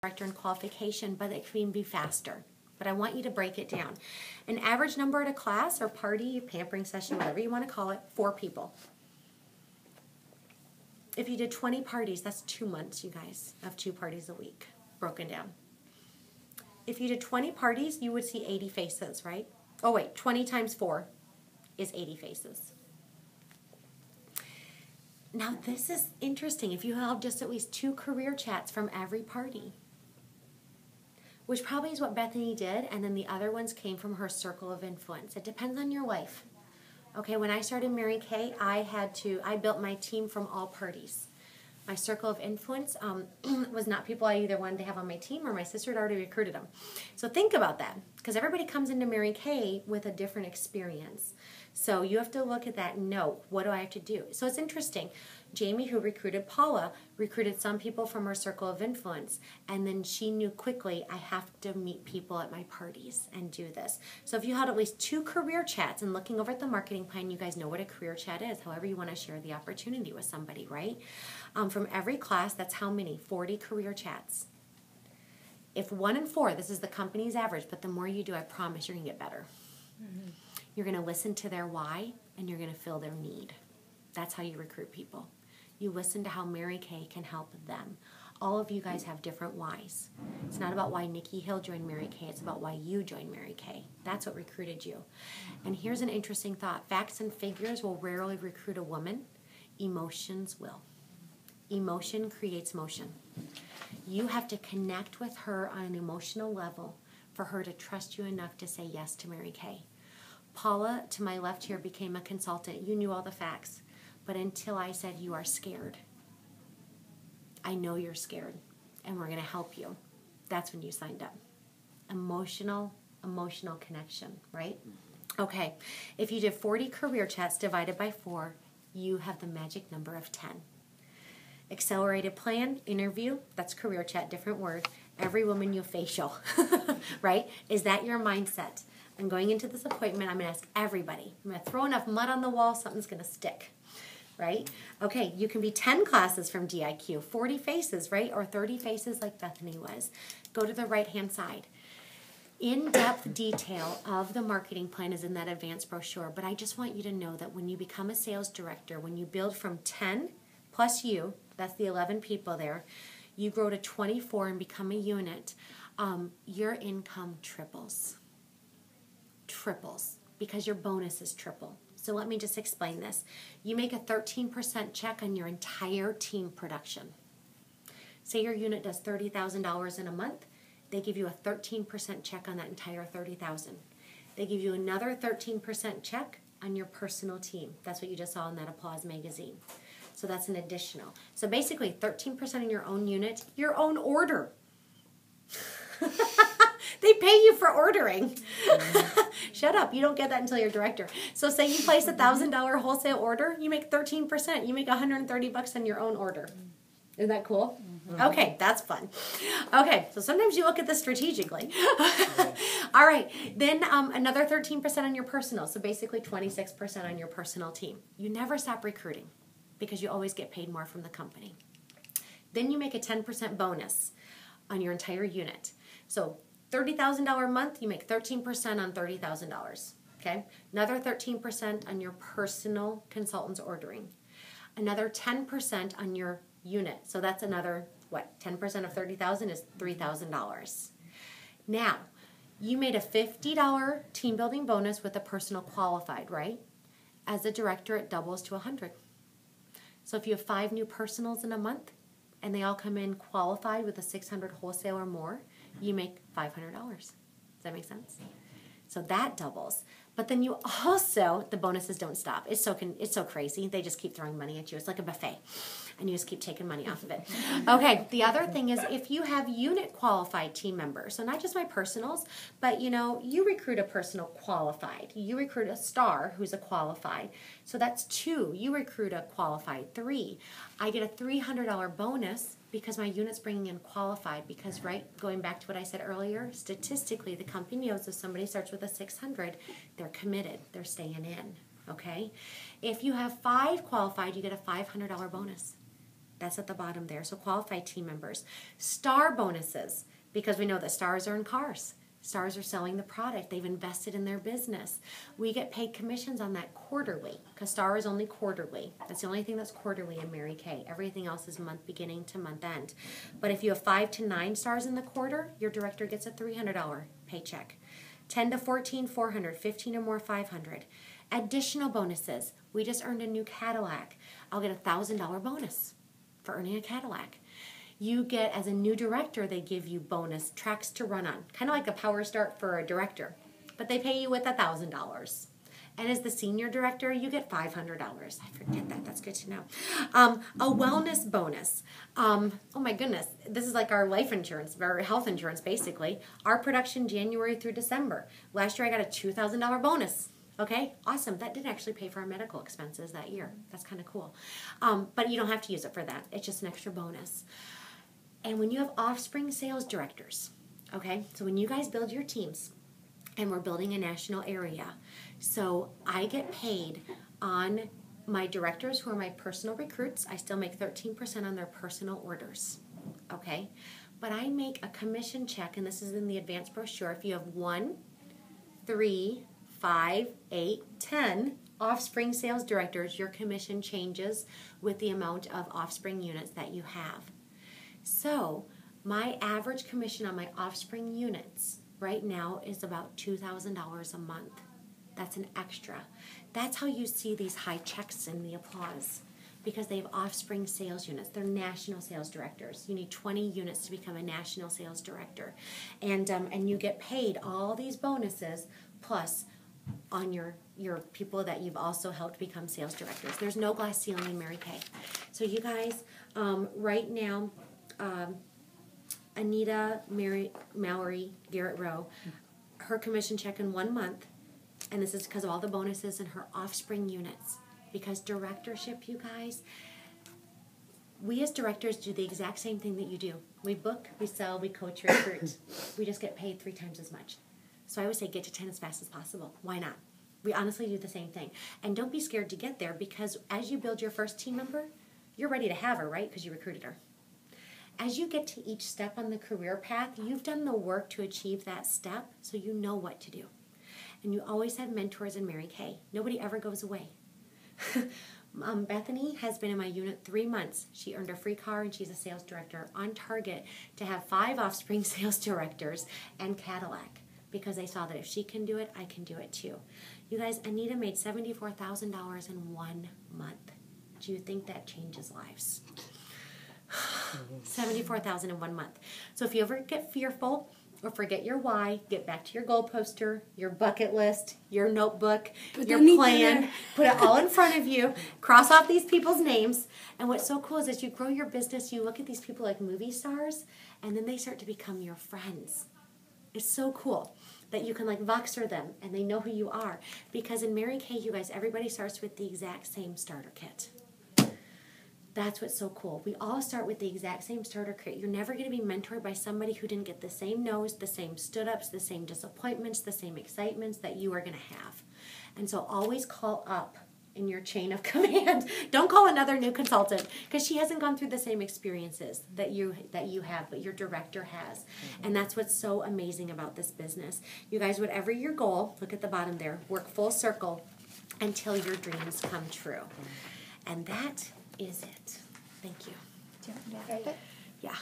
director and qualification, but it can be faster. But I want you to break it down. An average number at a class or party, pampering session, whatever you want to call it, 4 people. If you did 20 parties, that's 2 months, you guys, of 2 parties a week, broken down. If you did 20 parties, you would see 80 faces, right? Oh wait, 20 times 4 is 80 faces. Now this is interesting. If you held just at least 2 career chats from every party, which probably is what Bethany did, and then the other ones came from her circle of influence. It depends on your wife. Okay, when I started Mary Kay, I built my team from all parties. My circle of influence was not people I either wanted to have on my team or my sister had already recruited them. So think about that, because everybody comes into Mary Kay with a different experience. So you have to look at that and know, what do I have to do? So it's interesting. Jamie, who recruited Paula, recruited some people from her circle of influence, and then she knew quickly, I have to meet people at my parties and do this. So if you had at least 2 career chats, and looking over at the marketing plan, you guys know what a career chat is, however you want to share the opportunity with somebody, right? From every class, that's how many? 40 career chats. If 1 in 4, this is the company's average, but the more you do, I promise you're going to get better. Mm-hmm. You're going to listen to their why, and you're going to fill their need. That's how you recruit people. You listen to how Mary Kay can help them. All of you guys have different whys. It's not about why Nikki Hill joined Mary Kay. It's about why you joined Mary Kay. That's what recruited you. And here's an interesting thought. Facts and figures will rarely recruit a woman. Emotions will. Emotion creates motion. You have to connect with her on an emotional level for her to trust you enough to say yes to Mary Kay. Paula, to my left here, became a consultant. You knew all the facts. But until I said, you are scared. I know you're scared, and we're going to help you. That's when you signed up. Emotional connection, right? Okay, if you did 40 career chats divided by 4, you have the magic number of 10. Accelerated plan, interview, that's career chat, different word. Every woman you facial, right? Is that your mindset? I'm going into this appointment, I'm going to ask everybody. I'm going to throw enough mud on the wall, something's going to stick. Right? Okay, you can be 10 classes from DIQ, 40 faces, right? Or 30 faces like Bethany was. Go to the right-hand side. In-depth detail of the marketing plan is in that advanced brochure, but I just want you to know that when you become a sales director, when you build from 10 plus you, that's the 11 people there, you grow to 24 and become a unit, your income triples. Triples, because your bonus is triple. So let me just explain this. You make a 13% check on your entire team production. Say your unit does $30,000 in a month. They give you a 13% check on that entire $30,000. They give you another 13% check on your personal team. That's what you just saw in that Applause magazine. So that's an additional. So basically 13% in your own unit, your own order. They pay you for ordering. Shut up. You don't get that until you're director. So say you place a $1,000 wholesale order, you make 13%. You make $130 on your own order. Isn't that cool? Mm-hmm. Okay, that's fun. Okay, so sometimes you look at this strategically. All right, then another 13% on your personal. So basically 26% on your personal team. You never stop recruiting because you always get paid more from the company. Then you make a 10% bonus on your entire unit. So $30,000 a month, you make 13% on $30,000, okay? Another 13% on your personal consultant's ordering. Another 10% on your unit. So that's another, 10% of $30,000 is $3,000. Now, you made a $50 team building bonus with a personal qualified, right? As a director, it doubles to $100. So if you have 5 new personals in a month, and they all come in qualified with a 600 wholesale or more, you make $500. Does that make sense? So that doubles. But then you also, the bonuses don't stop. It's so crazy. They just keep throwing money at you. It's like a buffet. And you just keep taking money off of it. Okay, the other thing is if you have unit qualified team members, so not just my personals, but you recruit a personal qualified. You recruit a star who's a qualified. So that's 2. You recruit a qualified 3. I get a $300 bonus because my unit's bringing in qualified because, right, going back to what I said earlier, statistically the company knows if somebody starts with a 600, they're committed. They're staying in, okay? If you have 5 qualified, you get a $500 bonus. That's at the bottom there. So qualified team members. Star bonuses, because we know that stars are in cars. Stars are selling the product. They've invested in their business. We get paid commissions on that quarterly, because Star is only quarterly. That's the only thing that's quarterly in Mary Kay. Everything else is month beginning to month end. But if you have 5 to 9 stars in the quarter, your director gets a $300 paycheck. 10 to 14, $400. 15 or more, $500. Additional bonuses. We just earned a new Cadillac. I'll get a $1,000 bonus for earning a Cadillac. You get, as a new director, they give you bonus tracks to run on. Kind of like a power start for a director. But they pay you with $1,000. And as the senior director, you get $500. I forget that. That's good to know. A wellness bonus. Oh my goodness. This is like our life insurance, our health insurance, basically. Our production January through December. Last year, I got a $2,000 bonus. Okay, awesome. That did actually pay for our medical expenses that year. That's kind of cool. But you don't have to use it for that. It's just an extra bonus. And when you have offspring sales directors, okay, so when you guys build your teams, and we're building a national area, so I get paid on my directors who are my personal recruits. I still make 13% on their personal orders, okay? But I make a commission check, and this is in the advanced brochure. If you have 1, 3, 5, 8, 10 offspring sales directors, your commission changes with the amount of offspring units that you have. So my average commission on my offspring units right now is about $2,000 a month. That's an extra. That's how you see these high checks in the applause, because they have offspring sales units. They're national sales directors. You need 20 units to become a national sales director. And you get paid all these bonuses plus on your people that you've also helped become sales directors. There's no glass ceiling in Mary Kay. So you guys, right now, Anita Mallory Garrett Rowe, her commission check in 1 month, and this is because of all the bonuses and her offspring units. Because directorship, you guys, we as directors do the exact same thing that you do. We book, we sell, we coach, recruit. We just get paid 3 times as much. So I would say get to 10 as fast as possible. Why not? We honestly do the same thing. And don't be scared to get there, because as you build your first team member, you're ready to have her, right? Because you recruited her. As you get to each step on the career path, you've done the work to achieve that step, so you know what to do. And you always have mentors in Mary Kay. Nobody ever goes away. Bethany has been in my unit 3 months. She earned a free car, and she's a sales director on target to have 5 offspring sales directors and Cadillac, because they saw that if she can do it, I can do it too. You guys, Anita made $74,000 in 1 month. Do you think that changes lives? 74,000 in 1 month. So if you ever get fearful or forget your why, get back to your goal poster, your bucket list, your notebook, your plan. Put it all in front of you. Cross off these people's names. And what's so cool is as you grow your business, you look at these people like movie stars, and then they start to become your friends. It's so cool that you can like Voxer them, and they know who you are. Because in Mary Kay, you guys, everybody starts with the exact same starter kit. That's what's so cool. We all start with the exact same starter kit. You're never going to be mentored by somebody who didn't get the same no's, the same stood-ups, the same disappointments, the same excitements that you are going to have. And so always call up in your chain of command. Don't call another new consultant, because she hasn't gone through the same experiences that you have, but your director has. And that's what's so amazing about this business. You guys, whatever your goal, look at the bottom there, work full circle until your dreams come true. And that is it. Thank you. Do you want me to wrap it? Yeah.